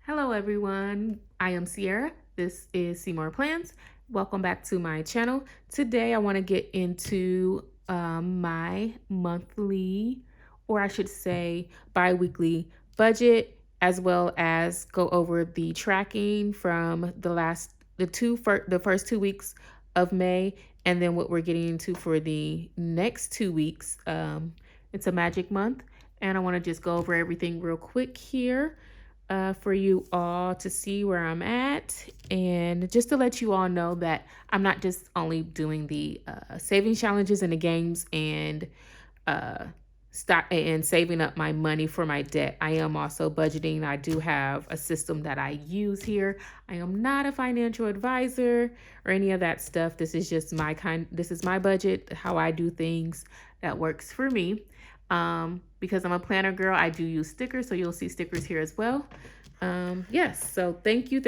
Hello everyone, I am Sierra. This is Seymour Plans. Welcome back to my channel. Today I want to get into my monthly, or I should say bi-weekly budget, as well as go over the tracking from the first 2 weeks of May, and then what we're getting into for the next 2 weeks. It's a magic month, and I want to just go over everything real quick here for you all to see where I'm at, and just to let you all know that I'm not just only doing the saving challenges and the games and uh, stop and saving up my money for my debt. I am also budgeting. I do have a system that I use here. I am not a financial advisor or any of that stuff. This is just this is my budget, how I do things that works for me. Because I'm a planner girl, I do use stickers, so you'll see stickers here as well. Yes, so thank you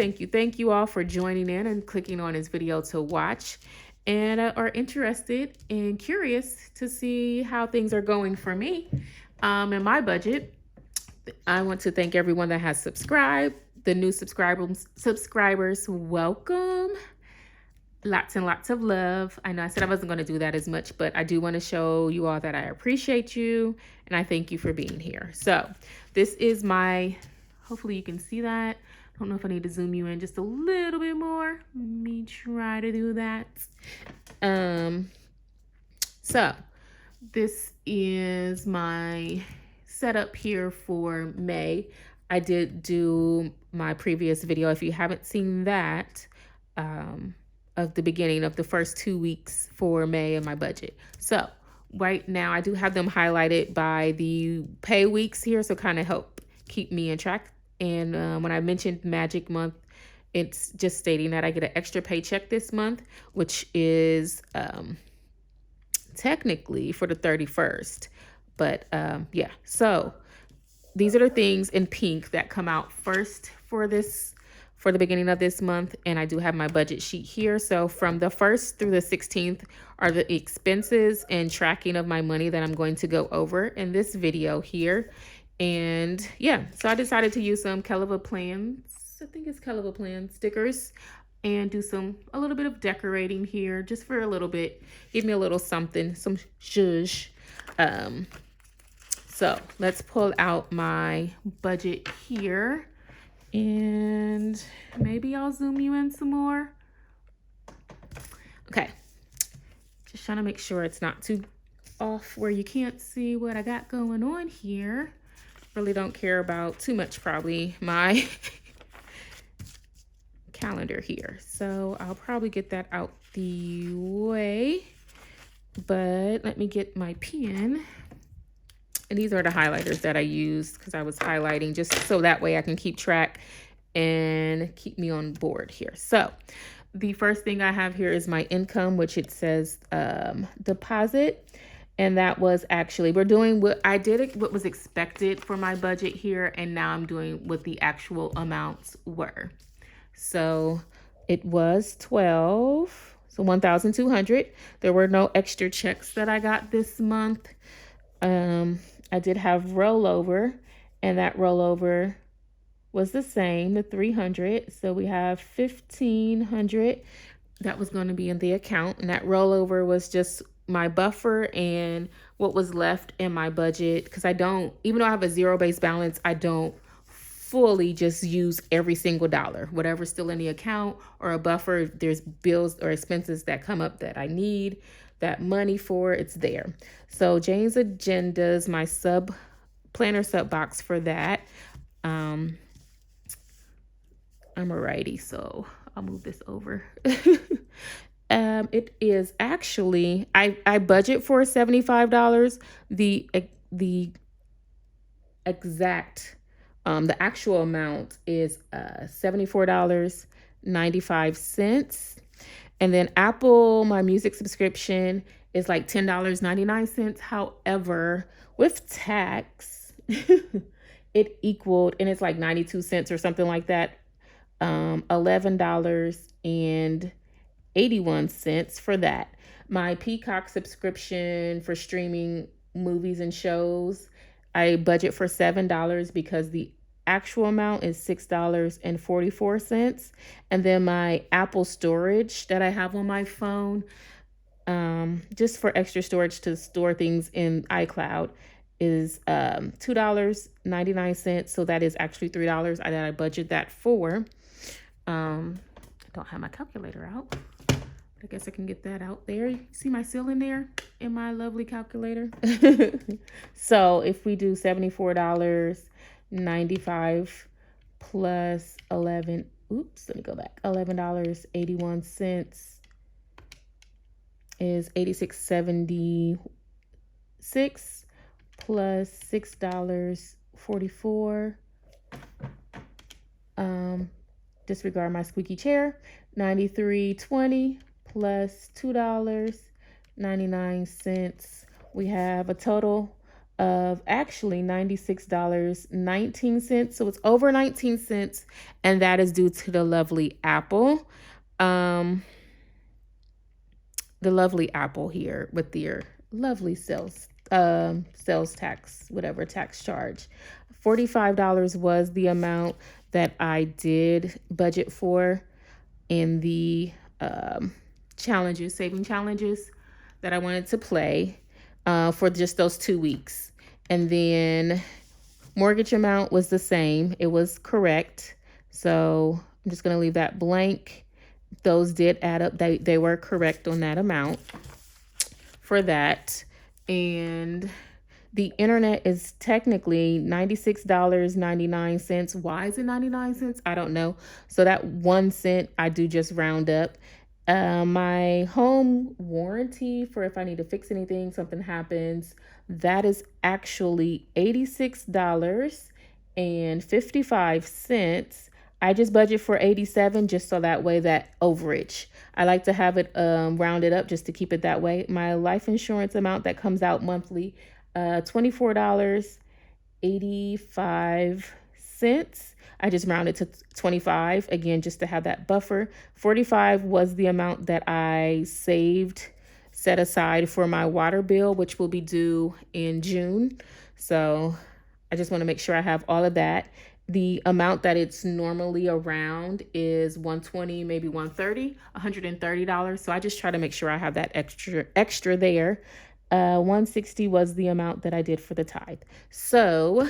all for joining in and clicking on this video to watch, and are interested and curious to see how things are going for me in my budget. I want to thank everyone that has subscribed. The new subscribers, welcome. Lots and lots of love. I know I said I wasn't going to do that as much, but I do want to show you all that I appreciate you and I thank you for being here. So this is hopefully you can see that. I don't know if I need to zoom you in just a little bit more. Let me try to do that. So this is my setup here for May. I did do my previous video. If you haven't seen that, of the beginning of the first 2 weeks for May and my budget. So right now I do have them highlighted by the pay weeks here, so kind of help keep me in track. And when I mentioned Magic Month, it's just stating that I get an extra paycheck this month, which is technically for the 31st. But yeah, so these are the things in pink that come out first for the beginning of this month, and I do have my budget sheet here. So from the 1st through the 16th are the expenses and tracking of my money that I'm going to go over in this video here. And yeah, so I decided to use some Keleva Plans, I think it's Keleva Plans stickers, and do a little bit of decorating here just for a little bit, give me a little something, some zhuzh. So let's pull out my budget here. And maybe I'll zoom you in some more. Okay, just trying to make sure it's not too off where you can't see what I got going on here. Really don't care about too much probably my calendar here. So I'll probably get that out the way, but let me get my pen. And these are the highlighters that I used because I was highlighting just so that way I can keep track and keep me on board here. So the first thing I have here is my income, which it says deposit. And that was actually, we're doing what I did, what was expected for my budget here. And now I'm doing what the actual amounts were. So it was 12, so 1,200. There were no extra checks that I got this month. I did have rollover, and that rollover was the same, the 300. So we have 1,500 that was going to be in the account, and that rollover was just my buffer and what was left in my budget, because even though I have a zero-based balance, I don't fully just use every single dollar. Whatever's still in the account or a buffer, there's bills or expenses that come up that I need that money for, it's there. So Jane's Agendas, my planner sub box for that. I'm a righty, so I'll move this over. It is actually, I budget for $75. The exact, the actual amount is $74.95. And then Apple, my music subscription is like $10.99. However, with tax, it equaled, and it's like 92 cents or something like that, $11.81 for that. My Peacock subscription for streaming movies and shows, I budget for $7 because the actual amount is $6.44. And then my Apple storage that I have on my phone, just for extra storage to store things in iCloud, is $2.99. So that is actually $3 that I budget that for. I don't have my calculator out. I guess I can get that out there. You see my ceiling there in my lovely calculator? So if we do $74.95 plus 11, let me go back. $11.81 is $86.76 plus $6.44. Disregard my squeaky chair. $93.20 plus $2.99. We have a total of actually $96.19. So it's over 19 cents, and that is due to the lovely Apple. The lovely Apple here with their lovely sales tax, whatever tax charge. $45 was the amount that I did budget for in the saving challenges that I wanted to play for just those 2 weeks. And then mortgage amount was the same. It was correct. So I'm just going to leave that blank. Those did add up. They were correct on that amount for that. And the internet is technically $96.99. Why is it 99 cents? I don't know. So that 1 cent I do just round up. My home warranty for if I need to fix anything, something happens, that is actually $86.55. I just budget for 87 just so that way that overage. I like to have it rounded up just to keep it that way. My life insurance amount that comes out monthly, $24.85. I just rounded to 25 again just to have that buffer. 45 was the amount that I set aside for my water bill, which will be due in June. So I just want to make sure I have all of that. The amount that it's normally around is $120, maybe $130, $130. So I just try to make sure I have that extra there. 160 was the amount that I did for the tithe. So,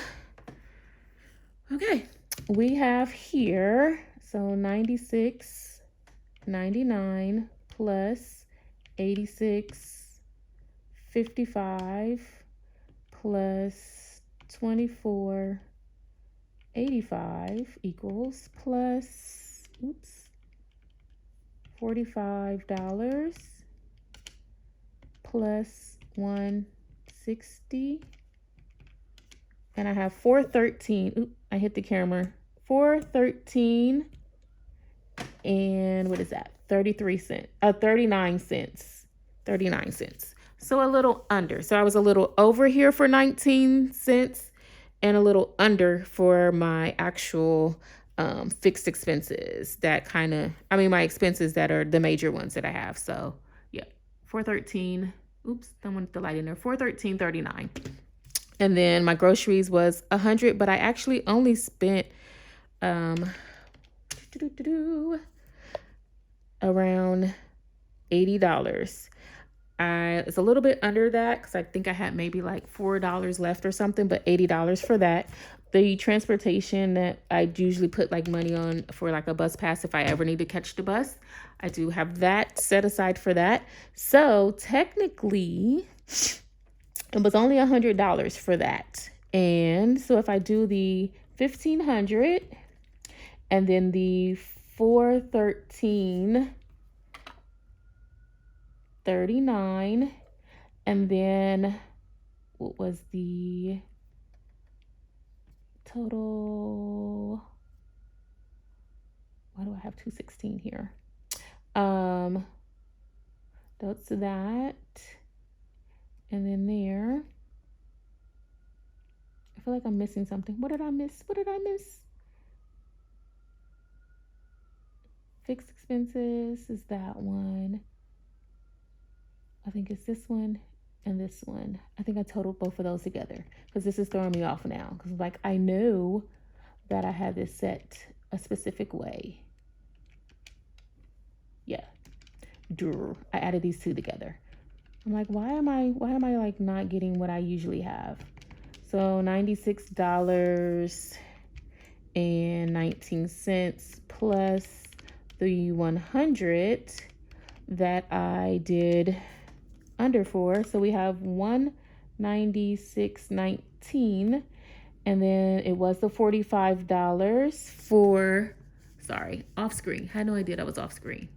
okay, we have here, so 96.99 plus 86.55 plus 24.85 equals plus $45 plus 160, and I have 413. I hit the camera. 413, and what is that? 39 cents. 39 cents. So a little under. So I was a little over here for 19 cents and a little under for my actual fixed expenses. My expenses that are the major ones that I have. So yeah, 413. Don't want the light in there. 413.39. And then my groceries was 100, but I actually only spent around $80. It's a little bit under that because I think I had maybe like $4 left or something, but $80 for that. The transportation that I usually put like money on for like a bus pass if I ever need to catch the bus, I do have that set aside for that. So technically, it was only $100 for that. And so if I do the 1,500 and then the 413.39, and then what was the total? Why do I have 216 here? That's that. And then there. I feel like I'm missing something. What did I miss? Fixed expenses is that one. I think it's this one and this one. I think I totaled both of those together because this is throwing me off now. Because I know that I had this set a specific way. Yeah, I added these two together. I'm like, why am I like not getting what I usually have? So $96.19 plus the 100 that I did under for. So we have $196.19, and then it was the $45 for, sorry, off screen. I had no idea that was off screen.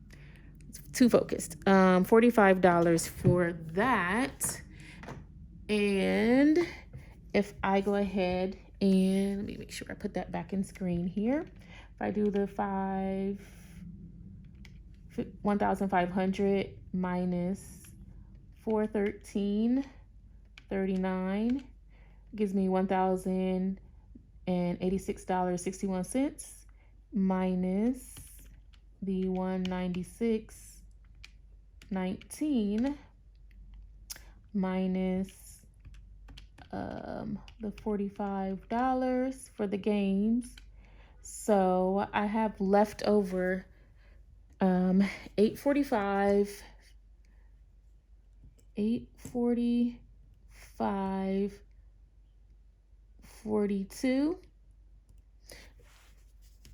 Too focused. $45 for that. And if I go ahead and let me make sure I put that back in screen here. If I do the 1,500 minus 413.39 gives me $1,086.61 minus the 196.19 minus the $45 for the games. So I have left over $845.42,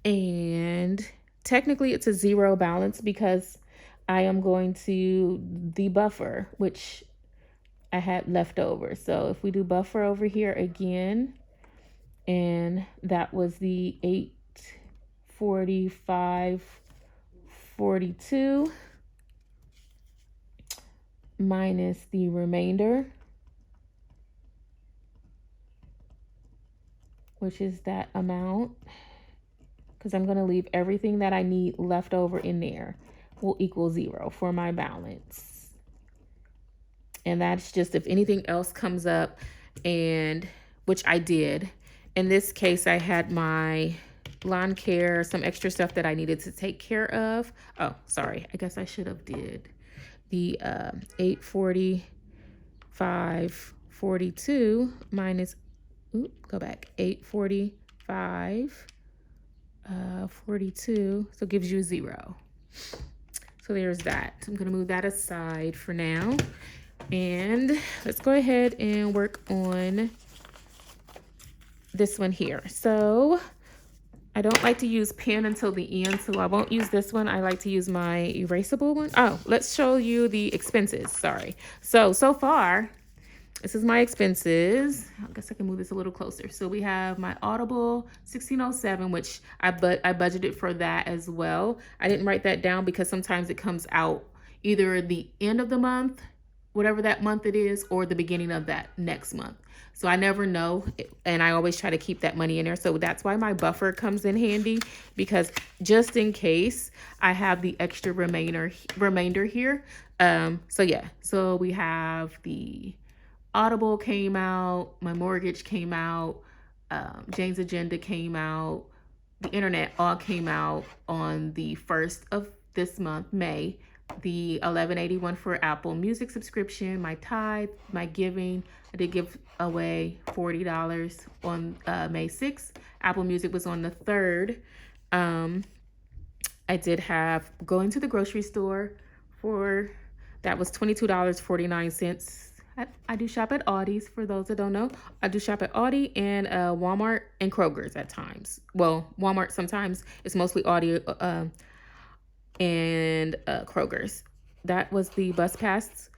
and technically it's a zero balance because I am going to the buffer, which I had left over. So if we do buffer over here again, and that was the 845.42 minus the remainder, which is that amount, because I'm going to leave everything that I need left over in there, will equal zero for my balance. And that's just if anything else comes up, and which I did. In this case, I had my lawn care, some extra stuff that I needed to take care of. Oh, sorry. I guess I should have did the 845.42 minus, go back, 845.42. So it gives you 0. So there's that. I'm going to move that aside for now. And let's go ahead and work on this one here. So I don't like to use pen until the end, so I won't use this one. I like to use my erasable one. Oh, let's show you the expenses. Sorry. So far, this is my expenses. I guess I can move this a little closer. So we have my Audible, $16.07, which I budgeted for that as well. I didn't write that down because sometimes it comes out either the end of the month, whatever that month it is, or the beginning of that next month. So I never know, and I always try to keep that money in there. So that's why my buffer comes in handy, because just in case I have the extra remainder here. So yeah, so we have the Audible came out, my mortgage came out, Jane's Agenda came out, the internet all came out on the 1st of this month, May. The $11.81 for Apple Music subscription, my tithe, my giving. I did give away $40 on May 6th. Apple Music was on the 3rd. I did have going to the grocery store for, that was $22.49. I do shop at Aldi's, for those that don't know. I do shop at Aldi and Walmart and Kroger's at times. Well, Walmart sometimes. It's mostly Aldi and Kroger's. That was the bus pass,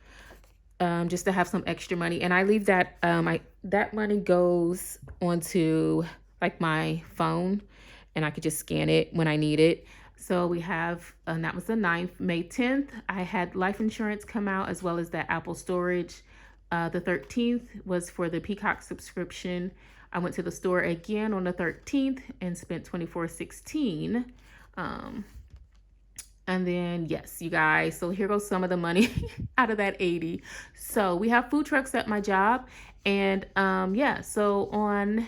just to have some extra money. And I leave that, that money goes onto like my phone, and I could just scan it when I need it. So we have, and that was the 9th. May 10th, I had life insurance come out, as well as that Apple storage. The 13th was for the Peacock subscription. I went to the store again on the 13th and spent $24.16. And then, yes, you guys, so here goes some of the money out of that 80. So we have food trucks at my job. And yeah, so on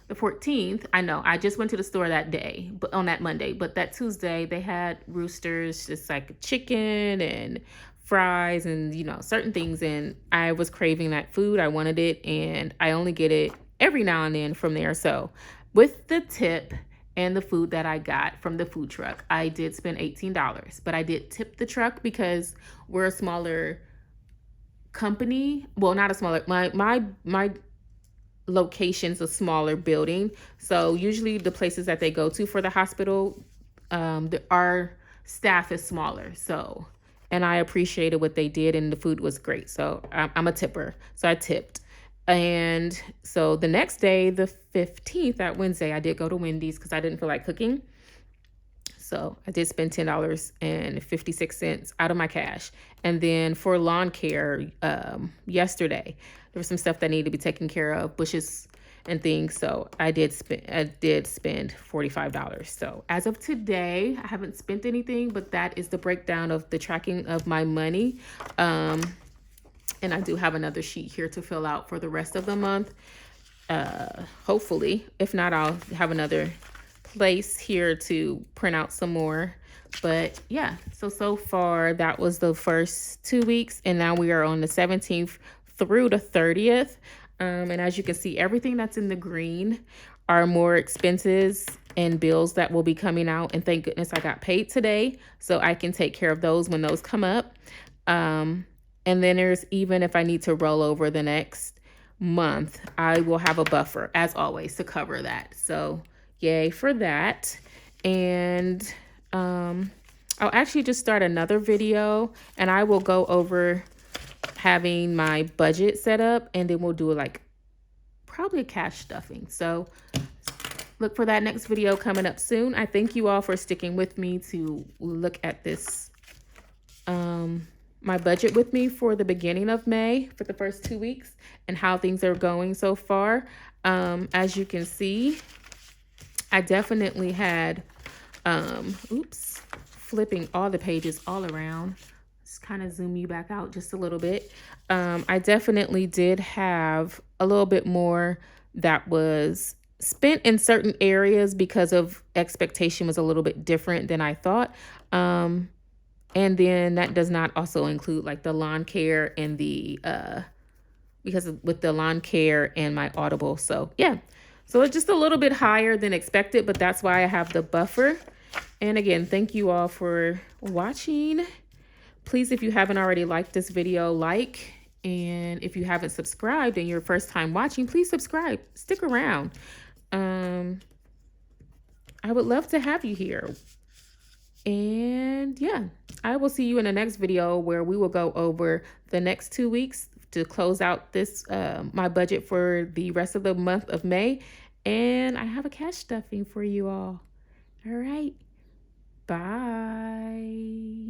the 14th, I know I just went to the store that day, but on that Monday, but that Tuesday they had Roosters, just like chicken and fries and, you know, certain things. And I was craving that food. I wanted it, and I only get it every now and then from there. So with the tip and the food that I got from the food truck, I did spend $18, but I did tip the truck because we're a smaller company. Well, not a smaller, my location's a smaller building. So usually the places that they go to for the hospital, our staff is smaller. So, and I appreciated what they did, and the food was great. So I'm a tipper. So I tipped. And so the next day, the 15th, that Wednesday, I did go to Wendy's because I didn't feel like cooking. So I did spend $10.56 out of my cash. And then for lawn care, yesterday, there was some stuff that needed to be taken care of, bushes and things. So I did spend $45. So as of today, I haven't spent anything, but that is the breakdown of the tracking of my money. And I do have another sheet here to fill out for the rest of the month. Hopefully, if not, I'll have another place here to print out some more. But yeah, so far that was the first 2 weeks, and now we are on the 17th through the 30th. And as you can see, everything that's in the green are more expenses and bills that will be coming out. And thank goodness I got paid today, so I can take care of those when those come up. And then there's, even if I need to roll over the next month, I will have a buffer, as always, to cover that. So yay for that. And I'll actually just start another video, and I will go over having my budget set up, and then we'll do like probably a cash stuffing. So look for that next video coming up soon. I thank you all for sticking with me to look at this my budget with me for the beginning of May, for the first 2 weeks, and how things are going so far. As you can see, I definitely had, flipping all the pages all around. Let's kind of zoom you back out just a little bit. I definitely did have a little bit more that was spent in certain areas because of expectation was a little bit different than I thought. And then that does not also include like the lawn care and the, with the lawn care and my Audible. So yeah, so it's just a little bit higher than expected, but that's why I have the buffer. And again, thank you all for watching. Please, if you haven't already liked this video, like, and if you haven't subscribed and you're first time watching, please subscribe, stick around. I would love to have you here. And yeah, I will see you in the next video where we will go over the next 2 weeks to close out this, my budget for the rest of the month of May. And I have a cash stuffing for you all. All right. Bye.